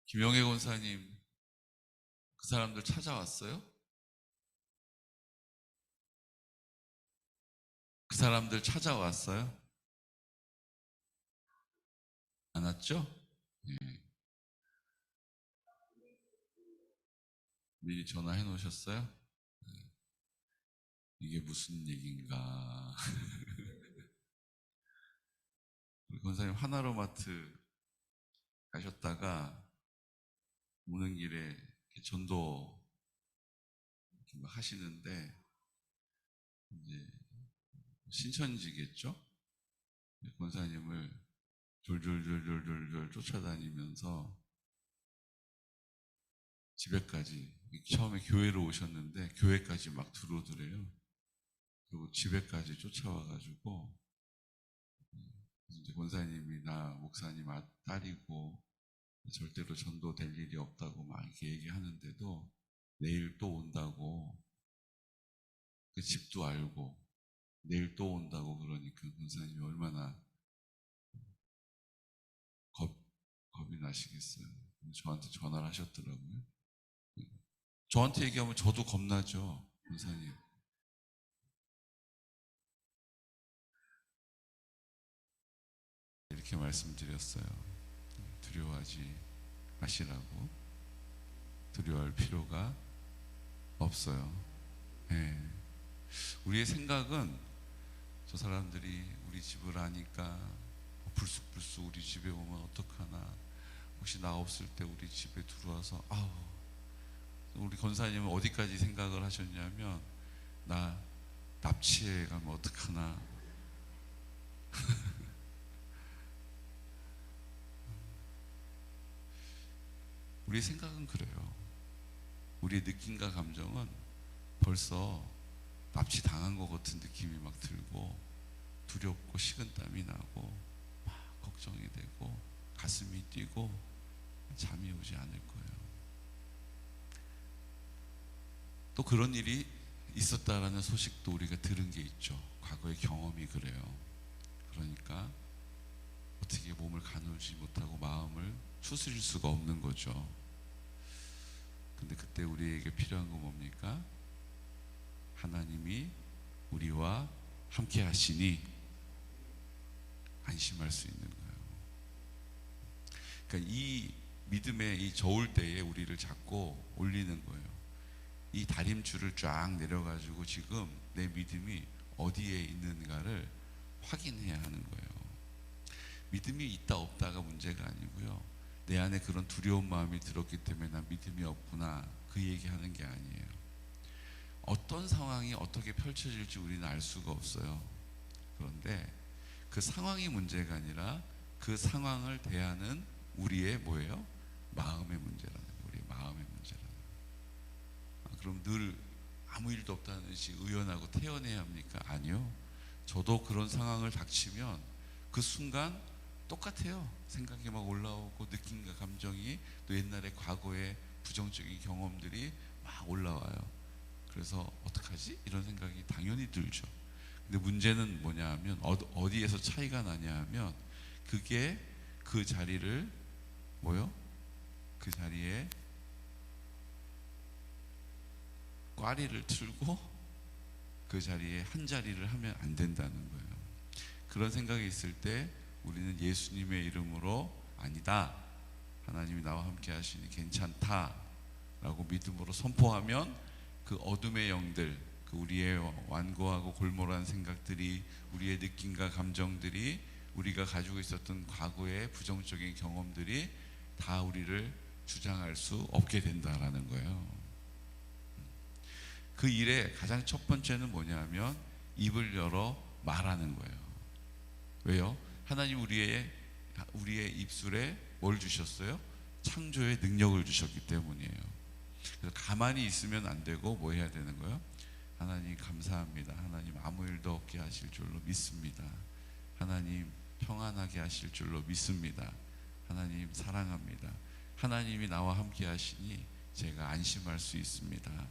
김영애 권사님, 그 사람들 찾아왔어요? 그 사람들 찾아왔어요? 안 왔죠? 예. 미리 전화해 놓으셨어요? 이게 무슨 얘기인가? 우리 권사님 하나로마트 가셨다가 오는 길에 이렇게 전도 이렇게 막 하시는데 이제 신천지겠죠? 권사님을 졸졸졸졸졸졸 쫓아다니면서 집에까지, 처음에 교회로 오셨는데 교회까지 막 들어오더래요. 그리고 집에까지 쫓아와가지고 이제 권사님이 나 목사님 딸이고 절대로 전도될 일이 없다고 막 이렇게 얘기하는데도 내일 또 온다고, 그 집도 알고 내일 또 온다고 그러니까 권사님이 얼마나 겁, 겁이 나시겠어요. 저한테 전화를 하셨더라고요. 저한테 얘기하면 저도 겁나죠, 권사님. 이렇게 말씀드렸어요. 두려워하지 마시라고. 두려워할 필요가 없어요. 예. 우리의 생각은 저 사람들이 우리 집을 아니까 불쑥불쑥 우리 집에 오면 어떡하나, 혹시 나 없을 때 우리 집에 들어와서 아우. 우리 권사님은 어디까지 생각을 하셨냐면 나 납치해 가면 어떡하나. 우리의 생각은 그래요. 우리의 느낌과 감정은 벌써 납치 당한 것 같은 느낌이 막 들고 두렵고 식은땀이 나고 막 걱정이 되고 가슴이 뛰고 잠이 오지 않을 거예요. 또 그런 일이 있었다라는 소식도 우리가 들은 게 있죠. 과거의 경험이 그래요. 그러니까 어떻게 몸을 가누지 못하고 마음을 추스릴 수가 없는 거죠. 근데 그때 우리에게 필요한 건 뭡니까? 하나님이 우리와 함께 하시니 안심할 수 있는 거예요. 그러니까 이 믿음의 이 저울 때에 우리를 잡고 올리는 거예요. 이 다림줄을 쫙 내려가지고 지금 내 믿음이 어디에 있는가를 확인해야 하는 거예요. 믿음이 있다 없다가 문제가 아니고요. 내 안에 그런 두려운 마음이 들었기 때문에 난 믿음이 없구나, 그 얘기하는 게 아니에요. 어떤 상황이 어떻게 펼쳐질지 우리는 알 수가 없어요. 그런데 그 상황이 문제가 아니라 그 상황을 대하는 우리의 뭐예요? 마음의 문제라는 거예요. 우리의 마음의 문제라는 거예요. 그럼 늘 아무 일도 없다는 듯이 의연하고 태연해야 합니까? 아니요. 저도 그런 상황을 닥치면 그 순간 똑같아요. 생각이 막 올라오고 느낌과 감정이, 또 옛날에 과거의 부정적인 경험들이 막 올라와요. 그래서 어떡하지? 이런 생각이 당연히 들죠. 근데 문제는 뭐냐 하면 어디에서 차이가 나냐 하면 그게 그 자리를 뭐요? 그 자리에 꽈리를 틀고 그 자리에 한 자리를 하면 안 된다는 거예요. 그런 생각이 있을 때 우리는 예수님의 이름으로 아니다, 하나님이 나와 함께 하시니 괜찮다 라고 믿음으로 선포하면 그 어둠의 영들, 그 우리의 완고하고 골몰한 생각들이, 우리의 느낌과 감정들이, 우리가 가지고 있었던 과거의 부정적인 경험들이 다 우리를 주장할 수 없게 된다라는 거예요. 그 일의 가장 첫 번째는 뭐냐면 입을 열어 말하는 거예요. 왜요? 하나님 우리의 입술에 뭘 주셨어요? 창조의 능력을 주셨기 때문이에요. 그래서 가만히 있으면 안 되고 뭐 해야 되는 거예요? 하나님 감사합니다. 하나님 아무 일도 없게 하실 줄로 믿습니다. 하나님 평안하게 하실 줄로 믿습니다. 하나님 사랑합니다. 하나님이 나와 함께 하시니 제가 안심할 수 있습니다.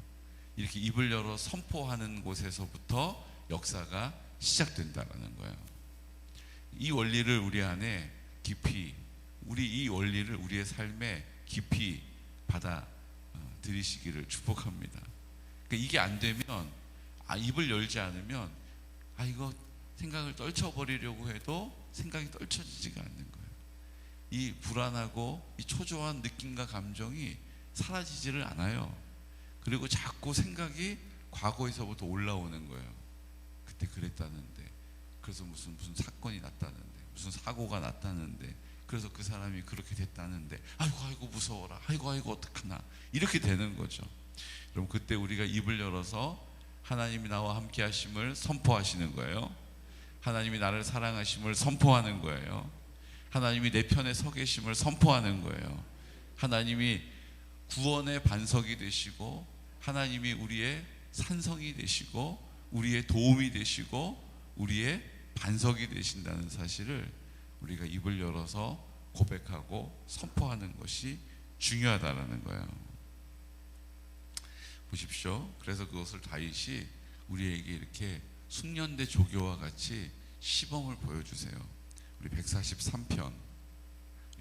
이렇게 입을 열어 선포하는 곳에서부터 역사가 시작된다는 거예요. 이 원리를 우리 안에 깊이, 이 원리를 우리의 삶에 깊이 받아 들이시기를 축복합니다. 그러니까 이게 안 되면, 입을 열지 않으면 이거 생각을 떨쳐버리려고 해도 생각이 떨쳐지지가 않는 거예요. 이 불안하고 이 초조한 느낌과 감정이 사라지지를 않아요. 그리고 자꾸 생각이 과거에서부터 올라오는 거예요. 그때 그랬다는데, 그래서 무슨 사건이 났다는데, 무슨 사고가 났다는데, 그래서 그 사람이 그렇게 됐다는데, 아이고 무서워라, 아이고 어떡하나, 이렇게 되는 거죠. 그럼 그때 우리가 입을 열어서 하나님이 나와 함께 하심을 선포하시는 거예요. 하나님이 나를 사랑하심을 선포하는 거예요. 하나님이 내 편에 서 계심을 선포하는 거예요. 하나님이 구원의 반석이 되시고, 하나님이 우리의 산성이 되시고, 우리의 도움이 되시고, 우리의 반석이 되신다는 사실을 우리가 입을 열어서 고백하고 선포하는 것이 중요하다라는 거예요. 보십시오. 그래서 그것을 다윗이 우리에게 이렇게 숙련된 조교와 같이 시범을 보여주세요. 우리 143편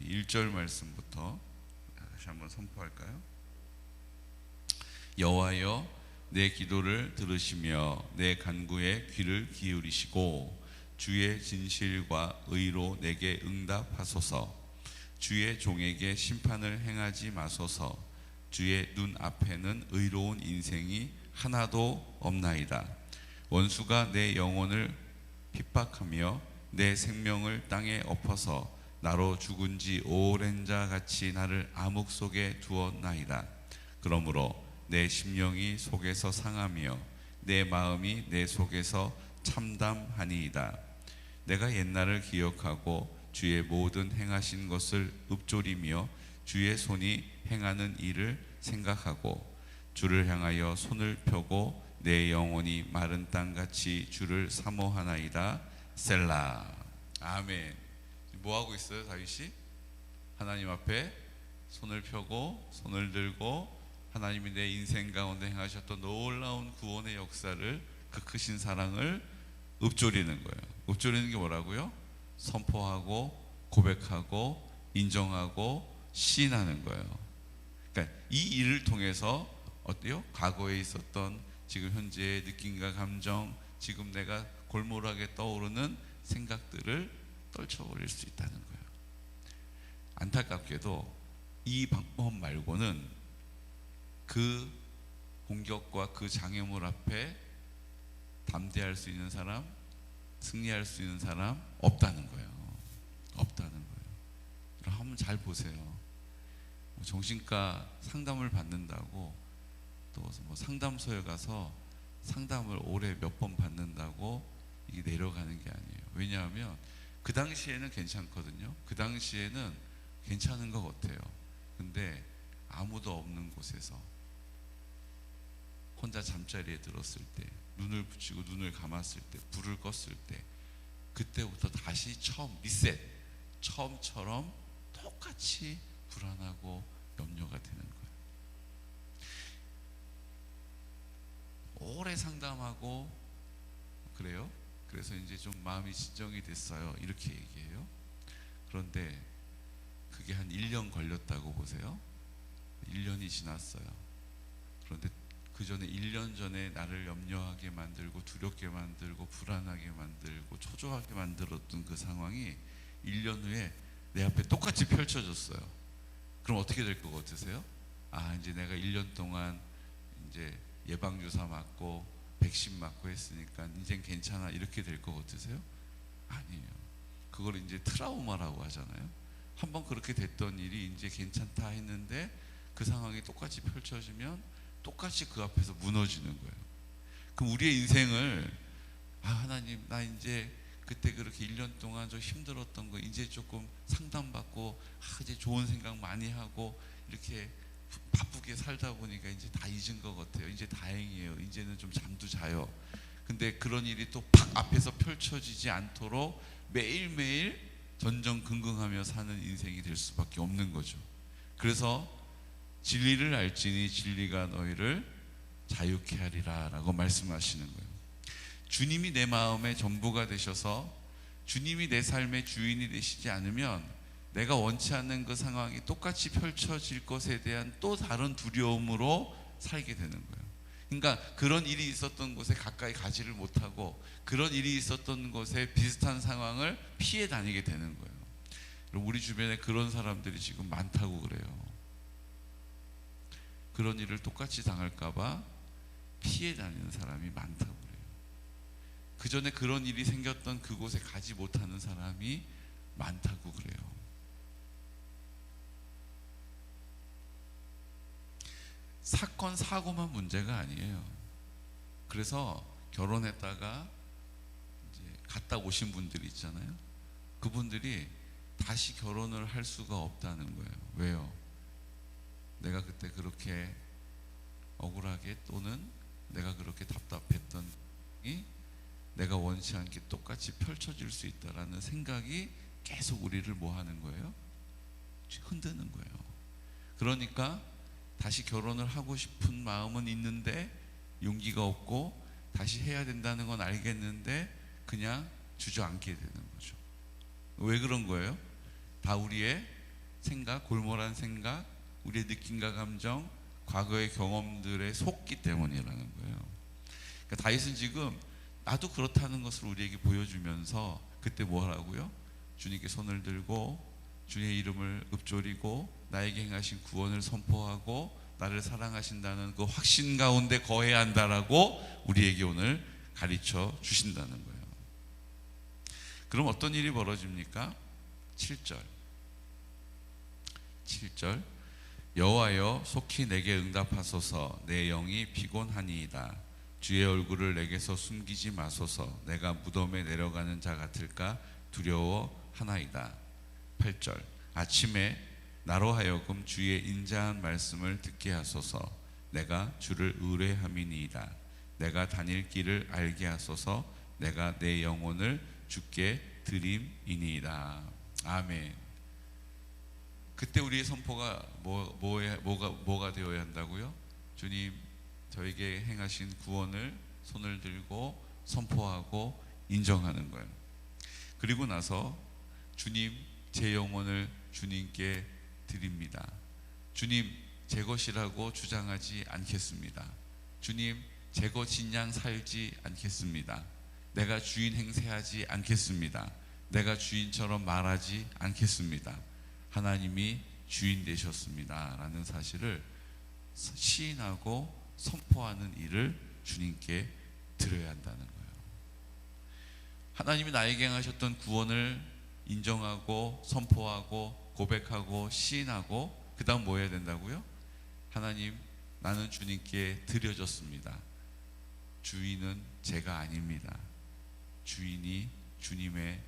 1절 말씀부터 다시 한번 선포할까요? 여호와여, 내 기도를 들으시며 내 간구에 귀를 기울이시고 주의 진실과 의로 내게 응답하소서. 주의 종에게 심판을 행하지 마소서. 주의 눈 앞에는 의로운 인생이 하나도 없나이다. 원수가 내 영혼을 핍박하며 내 생명을 땅에 엎어서 나로 죽은 지 오랜 자 같이 나를 암흑 속에 두었나이다. 그러므로 내 심령이 속에서 상하며 내 마음이 내 속에서 참담하니이다. 내가 옛날을 기억하고 주의 모든 행하신 것을 읊조리며 주의 손이 행하는 일을 생각하고 주를 향하여 손을 펴고 내 영혼이 마른 땅같이 주를 사모하나이다. 셀라. 아멘. 뭐 하고 있어요, 다윗이? 하나님 앞에 손을 펴고 손을 들고 하나님이 내 인생 가운데 행하셨던 놀라운 구원의 역사를, 그 크신 사랑을 읊조리는 거예요. 읊조리는 게 뭐라고요? 선포하고 고백하고 인정하고 시인하는 거예요. 그러니까 이 일을 통해서 어때요? 과거에 있었던 지금 현재의 느낌과 감정, 지금 내가 골몰하게 떠오르는 생각들을 떨쳐버릴 수 있다는 거예요. 안타깝게도 이 방법 말고는 그 공격과 그 장애물 앞에 담대할 수 있는 사람, 승리할 수 있는 사람 없다는 거예요. 없다는 거예요. 그럼 한번 잘 보세요. 정신과 상담을 받는다고 또 뭐 상담소에 가서 상담을 올해 몇 번 받는다고 이게 내려가는 게 아니에요. 왜냐하면 그 당시에는 괜찮거든요. 그 당시에는 괜찮은 것 같아요. 근데 아무도 없는 곳에서 혼자 잠자리에 들었을 때, 눈을 붙이고 눈을 감았을 때, 불을 껐을 때, 그때부터 다시 처음 리셋, 처음처럼 똑같이 불안하고 염려가 되는 거예요. 오래 상담하고 그래요. 그래서 이제 좀 마음이 진정이 됐어요. 이렇게 얘기해요. 그런데 그게 한 1년 걸렸다고 보세요. 1년이 지났어요. 그런데 그 전에 1년 전에 나를 염려하게 만들고 두렵게 만들고 불안하게 만들고 초조하게 만들었던 그 상황이 1년 후에 내 앞에 똑같이 펼쳐졌어요. 그럼 어떻게 될 것 같으세요? 이제 내가 1년 동안 이제 예방주사 맞고 백신 맞고 했으니까 이젠 괜찮아, 이렇게 될 것 같으세요? 아니에요. 그걸 이제 트라우마라고 하잖아요. 한번 그렇게 됐던 일이 이제 괜찮다 했는데 그 상황이 똑같이 펼쳐지면 똑같이 그 앞에서 무너지는 거예요. 그럼 우리의 인생을 하나님, 나 이제 그때 그렇게 1년 동안 좀 힘들었던 거 이제 조금 상담받고 이제 좋은 생각 많이 하고 이렇게 바쁘게 살다 보니까 이제 다 잊은 것 같아요. 이제 다행이에요. 이제는 좀 잠도 자요. 근데 그런 일이 또 팍 앞에서 펼쳐지지 않도록 매일매일 전전긍긍하며 사는 인생이 될 수밖에 없는 거죠. 그래서 진리를 알지니 진리가 너희를 자유케 하리라 라고 말씀하시는 거예요. 주님이 내 마음의 전부가 되셔서 주님이 내 삶의 주인이 되시지 않으면 내가 원치 않는 그 상황이 똑같이 펼쳐질 것에 대한 또 다른 두려움으로 살게 되는 거예요. 그러니까 그런 일이 있었던 곳에 가까이 가지를 못하고 그런 일이 있었던 곳에 비슷한 상황을 피해 다니게 되는 거예요. 우리 주변에 그런 사람들이 지금 많다고 그래요. 그런 일을 똑같이 당할까봐 피해 다니는 사람이 많다고 그래요. 그 전에 그런 일이 생겼던 그곳에 가지 못하는 사람이 많다고 그래요. 사건, 사고만 문제가 아니에요. 그래서 결혼했다가 이제 갔다 오신 분들이 있잖아요. 그분들이 다시 결혼을 할 수가 없다는 거예요. 왜요? 내가 그때 그렇게 억울하게 또는 내가 그렇게 답답했던 이 내가 원치 않게 똑같이 펼쳐질 수 있다라는 생각이 계속 우리를 뭐 하는 거예요? 흔드는 거예요. 그러니까 다시 결혼을 하고 싶은 마음은 있는데 용기가 없고 다시 해야 된다는 건 알겠는데 그냥 주저앉게 되는 거죠. 왜 그런 거예요? 다 우리의 생각, 골몰한 생각, 우리의 느낌과 감정, 과거의 경험들에 속기 때문이라는 거예요. 그러니까 다윗은 지금 나도 그렇다는 것을 우리에게 보여주면서 그때 뭐 하라고요? 주님께 손을 들고 주의 이름을 읊조리고 나에게 행하신 구원을 선포하고 나를 사랑하신다는 그 확신 가운데 거해야 한다라고 우리에게 오늘 가르쳐 주신다는 거예요. 그럼 어떤 일이 벌어집니까? 7절 여호와여 속히 내게 응답하소서. 내 영이 피곤하니이다. 주의 얼굴을 내게서 숨기지 마소서. 내가 무덤에 내려가는 자 같을까 두려워하나이다. 8절 아침에 나로 하여금 주의 인자한 말씀을 듣게 하소서. 내가 주를 의뢰함이니이다. 내가 다닐 길을 알게 하소서. 내가 내 영혼을 주께 드림이니이다. 아멘. 그때 우리의 선포가 뭐가 되어야 한다고요? 주님 저에게 행하신 구원을 손을 들고 선포하고 인정하는 거예요. 그리고 나서 주님 제 영혼을 주님께 드립니다. 주님 제 것이라고 주장하지 않겠습니다. 주님 제 것인 양 살지 않겠습니다. 내가 주인 행세하지 않겠습니다. 내가 주인처럼 말하지 않겠습니다. 하나님이 주인 되셨습니다 라는 사실을 시인하고 선포하는 일을 주님께 드려야 한다는 거예요. 하나님이 나에게 행하셨던 구원을 인정하고 선포하고 고백하고 시인하고 그 다음 뭐 해야 된다고요? 하나님 나는 주님께 드려졌습니다. 주인은 제가 아닙니다. 주인이 주님의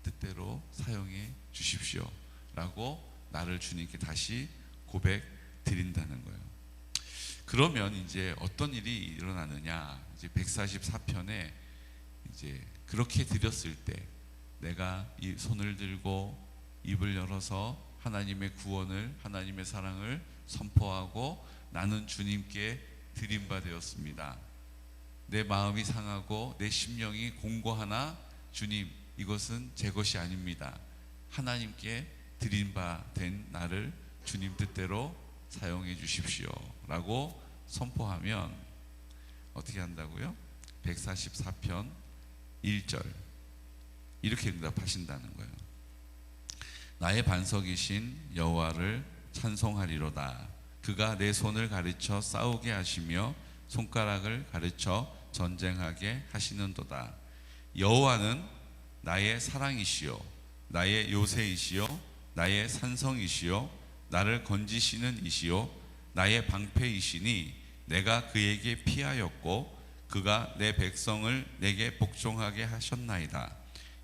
뜻대로 사용해 주십시오 라고 나를 주님께 다시 고백 드린다는 거예요. 그러면 이제 어떤 일이 일어나느냐? 이제 144편에 이제 그렇게 드렸을 때 내가 이 손을 들고 입을 열어서 하나님의 구원을, 하나님의 사랑을 선포하고 나는 주님께 드린 바 되었습니다. 내 마음이 상하고 내 심령이 공고하나 주님 이것은 제 것이 아닙니다. 하나님께 드린 바 된 나를 주님 뜻대로 사용해 주십시오 라고 선포하면 어떻게 한다고요? 144편 1절 이렇게 응답하신다는 거예요. 나의 반석이신 여호와를 찬송하리로다. 그가 내 손을 가르쳐 싸우게 하시며 손가락을 가르쳐 전쟁하게 하시는도다. 여호와는 나의 사랑이시요 나의 요새이시요 나의 산성이시요 나를 건지시는 이시요 나의 방패이시니 내가 그에게 피하였고 그가 내 백성을 내게 복종하게 하셨나이다.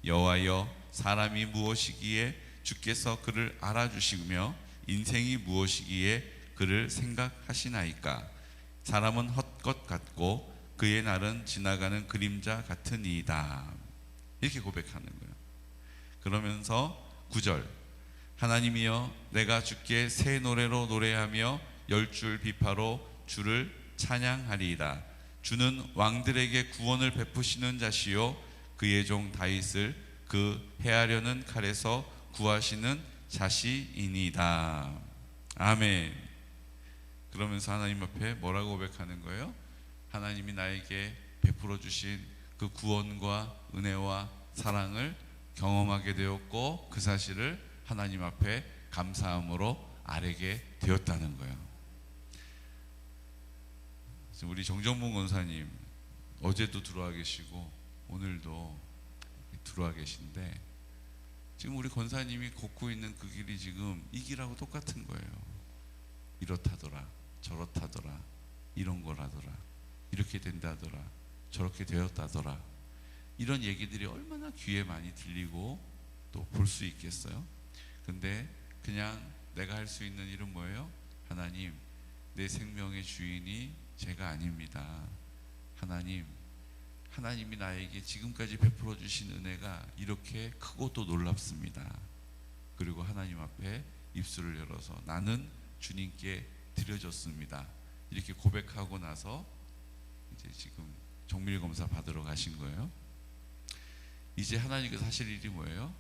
여호와여 사람이 무엇이기에 주께서 그를 알아주시며 인생이 무엇이기에 그를 생각하시나이까. 사람은 헛것 같고 그의 날은 지나가는 그림자 같으니이다. 이렇게 고백하는 거예요. 그러면서 9절 하나님이여 내가 주께 새 노래로 노래하며 열줄 비파로 주를 찬양하리이다. 주는 왕들에게 구원을 베푸시는 자시요 그의 종 다윗을 그 해하려는 칼에서 구하시는 자시이니다. 아멘. 그러면서 하나님 앞에 뭐라고 고백하는 거예요? 하나님이 나에게 베풀어 주신 그 구원과 은혜와 사랑을 경험하게 되었고, 그 사실을 하나님 앞에 감사함으로 아뢰게 되었다는 거예요. 우리 정정문 권사님 어제도 들어와 계시고 오늘도 들어와 계신데, 지금 우리 권사님이 걷고 있는 그 길이 지금 이 길하고 똑같은 거예요. 이렇다더라, 저렇다더라, 이런 거라더라, 이렇게 된다더라, 저렇게 되었다더라, 이런 얘기들이 얼마나 귀에 많이 들리고 또 볼 수 있겠어요? 근데 그냥 내가 할 수 있는 일은 뭐예요? 하나님, 내 생명의 주인이 제가 아닙니다. 하나님이 나에게 지금까지 베풀어 주신 은혜가 이렇게 크고 또 놀랍습니다. 그리고 하나님 앞에 입술을 열어서 나는 주님께 드려졌습니다, 이렇게 고백하고 나서 이제 지금 정밀검사 받으러 가신 거예요. 이제 하나님께서 하실 일이 뭐예요?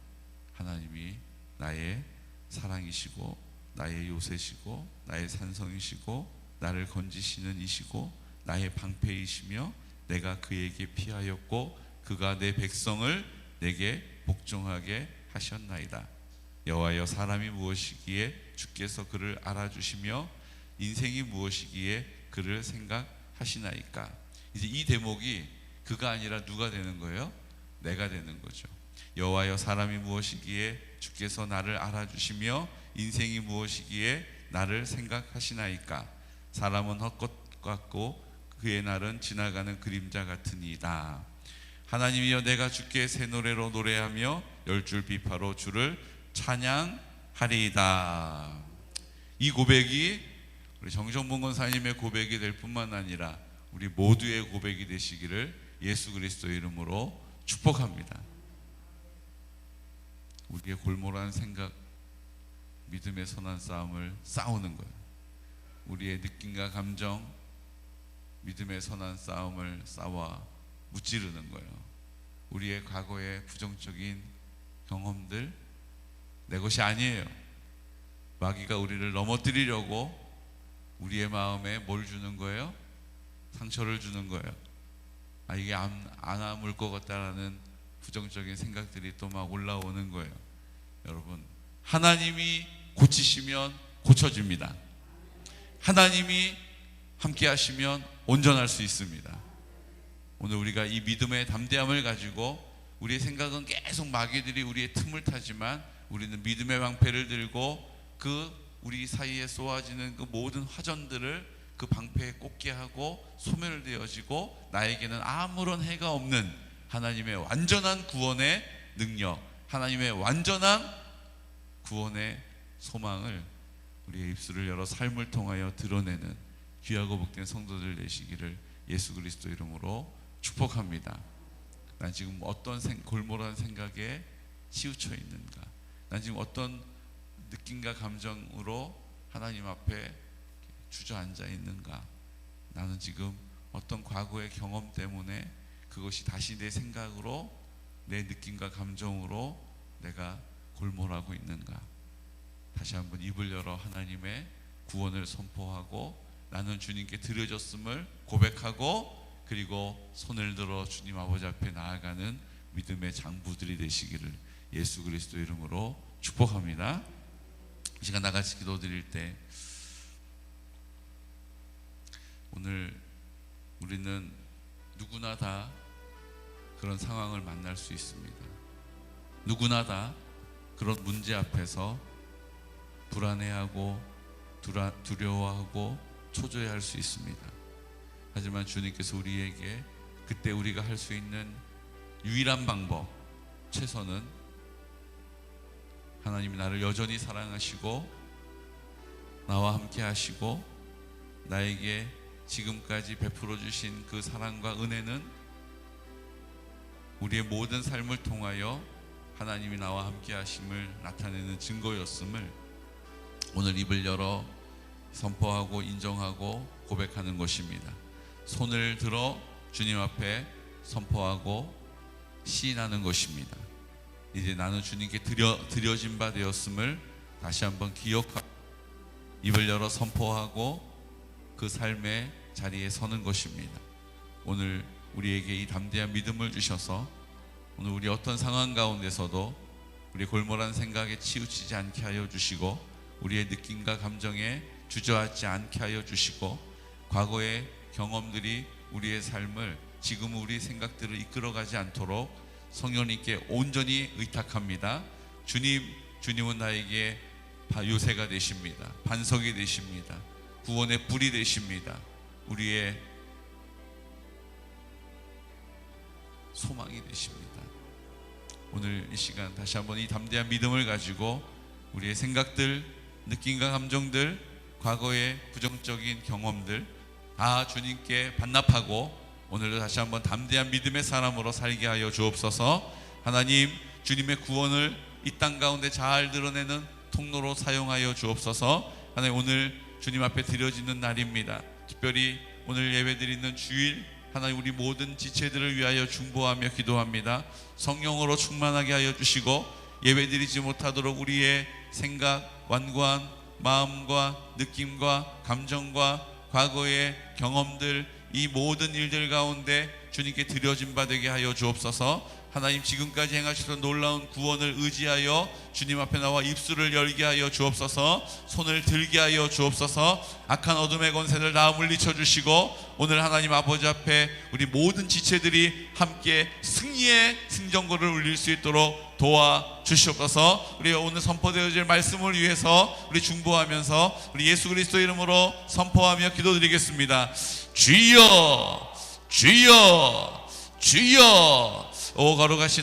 하나님이 나의 사랑이시고 나의 요새시고 나의 산성이시고 나를 건지시는 이시고 나의 방패이시며 내가 그에게 피하였고 그가 내 백성을 내게 복종하게 하셨나이다. 여호와여, 사람이 무엇이기에 주께서 그를 알아주시며 인생이 무엇이기에 그를 생각하시나이까. 이제 이 대목이 그가 아니라 누가 되는 거예요? 내가 되는 거죠. 여호와여, 사람이 무엇이기에 주께서 나를 알아주시며 인생이 무엇이기에 나를 생각하시나이까. 사람은 헛것 같고 그의 날은 지나가는 그림자 같으니이다. 하나님이여, 내가 주께 새 노래로 노래하며 열줄 비파로 주를 찬양하리이다. 이 고백이 우리 정정문 권사님의 고백이 될 뿐만 아니라 우리 모두의 고백이 되시기를 예수 그리스도의 이름으로 축복합니다. 우리의 골몰한 생각, 믿음의 선한 싸움을 싸우는 거예요. 우리의 느낌과 감정, 믿음의 선한 싸움을 싸워 무찌르는 거예요. 우리의 과거의 부정적인 경험들 내 것이 아니에요. 마귀가 우리를 넘어뜨리려고 우리의 마음에 뭘 주는 거예요? 상처를 주는 거예요. 이게 안 아물 것 같다라는 부정적인 생각들이 또 막 올라오는 거예요. 여러분, 하나님이 고치시면 고쳐집니다. 하나님이 함께 하시면 온전할 수 있습니다. 오늘 우리가 이 믿음의 담대함을 가지고, 우리의 생각은 계속 마귀들이 우리의 틈을 타지만 우리는 믿음의 방패를 들고 그 우리 사이에 쏘아지는 그 모든 화전들을 그 방패에 꽂게 하고 소멸되어지고 나에게는 아무런 해가 없는 하나님의 완전한 구원의 능력, 하나님의 완전한 구원의 소망을 우리의 입술을 열어 삶을 통하여 드러내는 귀하고 복된 성도들 되시기를 예수 그리스도 이름으로 축복합니다. 난 지금 어떤 골몰한 생각에 치우쳐 있는가? 난 지금 어떤 느낌과 감정으로 하나님 앞에 주저앉아 있는가? 나는 지금 어떤 과거의 경험 때문에 그것이 다시 내 생각으로, 내 느낌과 감정으로 내가 골몰하고 있는가? 다시 한번 입을 열어 하나님의 구원을 선포하고 나는 주님께 드려졌음을 고백하고, 그리고 손을 들어 주님 아버지 앞에 나아가는 믿음의 장부들이 되시기를 예수 그리스도 이름으로 축복합니다. 이 시간 나같이 기도드릴 때, 오늘 우리는 누구나 다 그런 상황을 만날 수 있습니다. 누구나 다 그런 문제 앞에서 불안해하고 두려워하고 초조해할 수 있습니다. 하지만 주님께서 우리에게 그때 우리가 할 수 있는 유일한 방법, 최선은 하나님이 나를 여전히 사랑하시고 나와 함께 하시고 나에게 지금까지 베풀어 주신 그 사랑과 은혜는 우리의 모든 삶을 통하여 하나님이 나와 함께 하심을 나타내는 증거였음을 오늘 입을 열어 선포하고 인정하고 고백하는 것입니다. 손을 들어 주님 앞에 선포하고 시인하는 것입니다. 이제 나는 주님께 드려진 바 되었음을 다시 한번 기억하고 입을 열어 선포하고 그 삶의 자리에 서는 것입니다. 오늘 우리에게 이 담대한 믿음을 주셔서 오늘 우리 어떤 상황 가운데서도 우리의 골몰한 생각에 치우치지 않게 하여 주시고 우리의 느낌과 감정에 주저앉지 않게 하여 주시고 과거의 경험들이 우리의 삶을 지금 우리 생각들을 이끌어가지 않도록 성령님께 온전히 의탁합니다. 주님은 나에게 요새가 되십니다. 반석이 되십니다. 구원의 불이 되십니다. 우리의 소망이 되십니다. 오늘 이 시간 다시 한번 이 담대한 믿음을 가지고 우리의 생각들, 느낌과 감정들, 과거의 부정적인 경험들 다 주님께 반납하고 오늘도 다시 한번 담대한 믿음의 사람으로 살게 하여 주옵소서. 하나님, 주님의 구원을 이 땅 가운데 잘 드러내는 통로로 사용하여 주옵소서. 하나님, 오늘 주님 앞에 드려지는 날입니다. 특별히 오늘 예배드리는 주일, 하나님 우리 모든 지체들을 위하여 중보하며 기도합니다. 성령으로 충만하게 하여 주시고 예배드리지 못하도록 우리의 생각, 완고한 마음과 느낌과 감정과 과거의 경험들, 이 모든 일들 가운데 주님께 드려진 바 되게 하여 주옵소서. 하나님, 지금까지 행하시던 놀라운 구원을 의지하여 주님 앞에 나와 입술을 열게 하여 주옵소서. 손을 들게 하여 주옵소서. 악한 어둠의 권세를 다 물리쳐 주시고 오늘 하나님 아버지 앞에 우리 모든 지체들이 함께 승리의 승전거를 울릴 수 있도록 도와주시옵소서. 우리 오늘 선포되어질 말씀을 위해서 우리 중보하면서 우리 예수 그리스도 이름으로 선포하며 기도드리겠습니다. 주여, 주여, 주여. 오 거룩하신